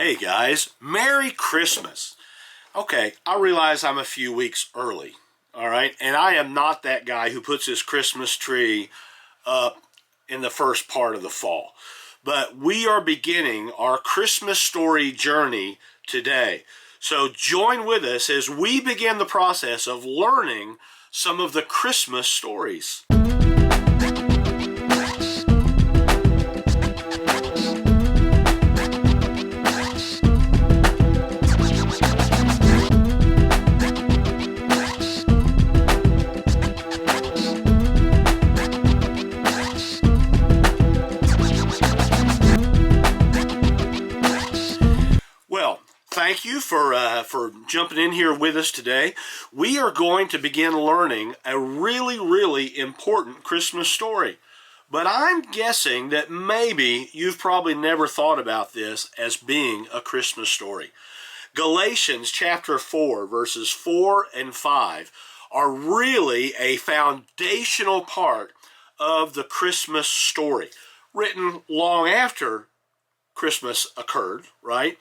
Hey guys, Merry Christmas. Okay, I realize I'm a few weeks early, all right? And I am not that guy who puts his Christmas tree up in the first part of the fall. But we are beginning our Christmas story journey today. So join with us as we begin the process of learning some of the Christmas stories. Thank you for jumping in here with us today. We are going to begin learning a really important Christmas story. But I'm guessing that maybe you've probably never thought about this as being a Christmas story. Galatians chapter 4, verses 4 and 5 are really a foundational part of the Christmas story, written long after Christmas occurred, right?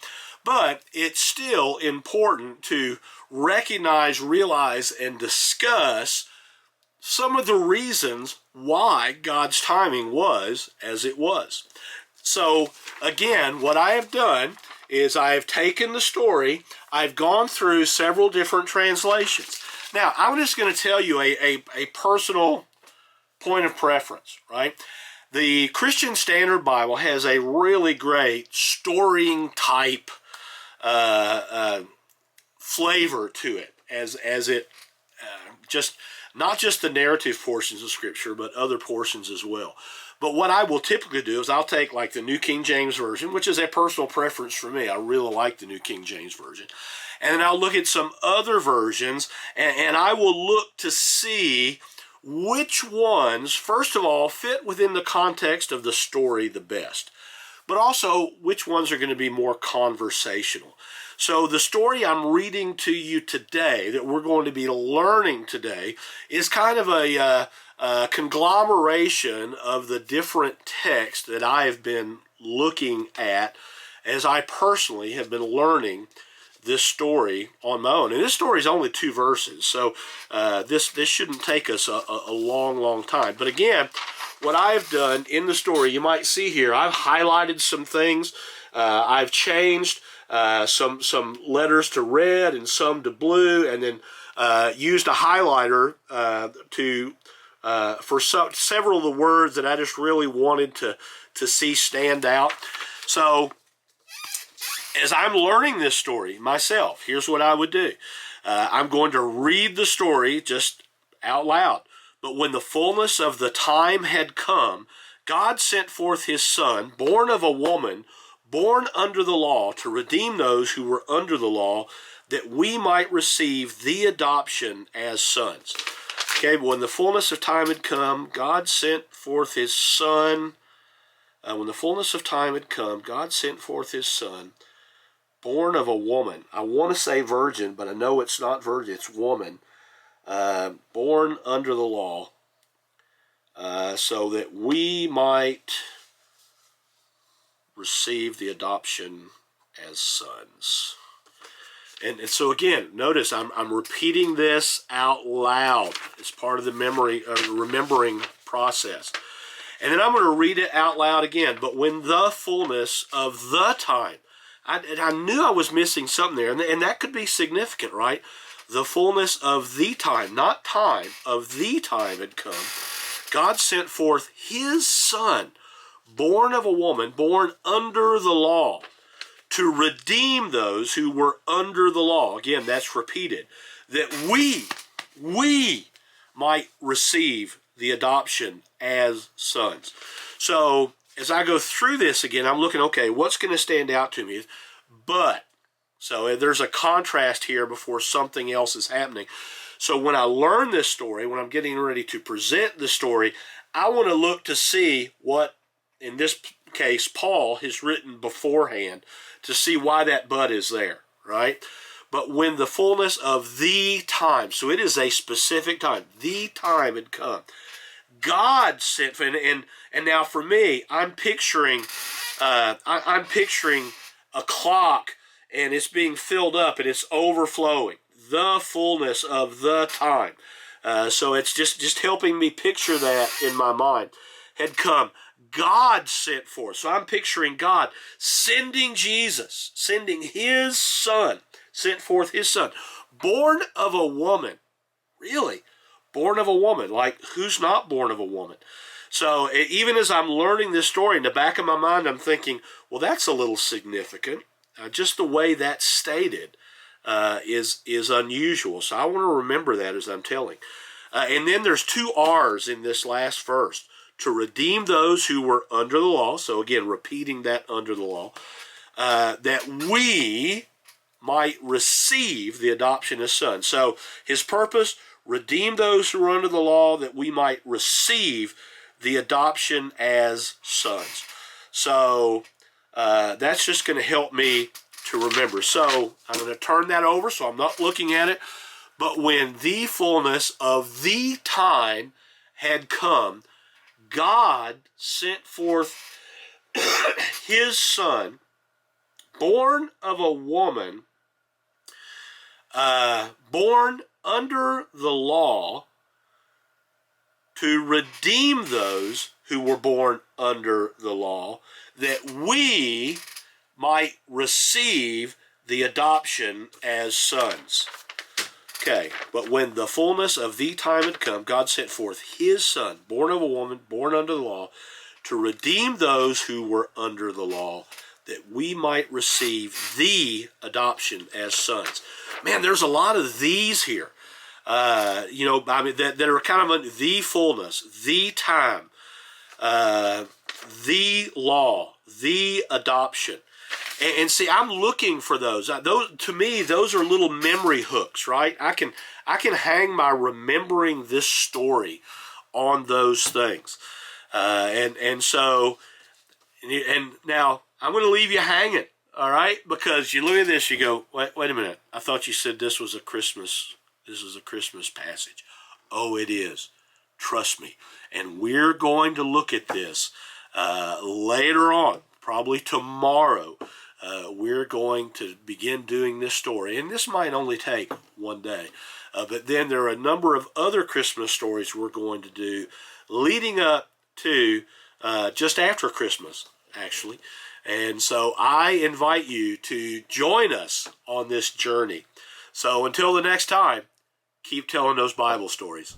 But it's still important to recognize, realize, and discuss some of the reasons why God's timing was as it was. So, again, what I have done is I have taken the story, I've gone through several different translations. Now, I'm just going to tell you a personal point of preference, right? The Christian Standard Bible has a really great storying type flavor to it, as it just not just the narrative portions of Scripture, but other portions as well. But what I will typically do is I'll take like the New King James Version, which is a personal preference for me. I really like the New King James Version. And then I'll look at some other versions, and I will look to see which ones, first of all, fit within the context of the story the best, but also which ones are going to be more conversational. So the story I'm reading to you today, that we're going to be learning today, is kind of a conglomeration of the different texts that I have been looking at as I personally have been learning this story on my own. And this story is only 2 verses, so this shouldn't take us a long time. But again, what I've done in the story, you might see here, I've highlighted some things. I've changed some letters to red and some to blue, and then used a highlighter for several of the words that I just really wanted to see stand out. So as I'm learning this story myself, here's what I would do. I'm going to read the story just out loud. But when the fullness of the time had come, God sent forth his Son, born of a woman, born under the law, to redeem those who were under the law, that we might receive the adoption as sons. Okay, but when the fullness of time had come, God sent forth his Son. When the fullness of time had come, God sent forth his Son, born of a woman. I want to say virgin, but I know it's not virgin, it's woman. Born under the law, so that we might receive the adoption as sons. And so again, notice I'm repeating this out loud as part of the remembering process. And then I'm going to read it out loud again. But when the fullness of the time, I knew I was missing something there, and that could be significant, right? The fullness of the time, not time, of the time had come. God sent forth his Son, born of a woman, born under the law, to redeem those who were under the law. Again, that's repeated. That we might receive the adoption as sons. So as I go through this again, I'm looking, okay, what's going to stand out to me? But, so there's a contrast here before something else is happening. So when I learn this story, when I'm getting ready to present the story, I want to look to see what, in this case, Paul has written beforehand, to see why that but is there, right? But when the fullness of the time, so it is a specific time, the time had come. God sent, and now for me, I'm picturing a clock and it's being filled up and it's overflowing. The fullness of the time. So it's just helping me picture that in my mind. Had come. God sent forth. So I'm picturing God sending Jesus, sending his son, sent forth his son, born of a woman. Really? Born of a woman. Like, who's not born of a woman? So even as I'm learning this story, in the back of my mind, I'm thinking, well, that's a little significant. Just the way that's stated is unusual. So I want to remember that as I'm telling. And then there's two R's in this last verse. To redeem those who were under the law. So again, repeating that under the law. That we might receive the adoption as sons. So his purpose, redeem those who are under the law, that we might receive the adoption as sons. So that's just going to help me to remember. So I'm going to turn that over so I'm not looking at it. But when the fullness of the time had come, God sent forth his son, born of a woman, born under the law, to redeem those who were born under the law, that we might receive the adoption as sons. Okay, but when the fullness of the time had come, God sent forth his son, born of a woman, born under the law, to redeem those who were under the law, that we might receive the adoption as sons. Man, there's a lot of these here. I mean, that are kind of the fullness, the time, the law, the adoption. And see, I'm looking for those. Those, to me, those are little memory hooks, right? I can hang my remembering this story on those things. And now I'm going to leave you hanging, all right? Because you look at this, you go, wait a minute. I thought you said this was a Christmas passage. Oh, it is. Trust me. And we're going to look at this later on, probably tomorrow. We're going to begin doing this story. And this might only take one day. But then there are a number of other Christmas stories we're going to do leading up to just after Christmas, actually. And so I invite you to join us on this journey. So until the next time, keep telling those Bible stories.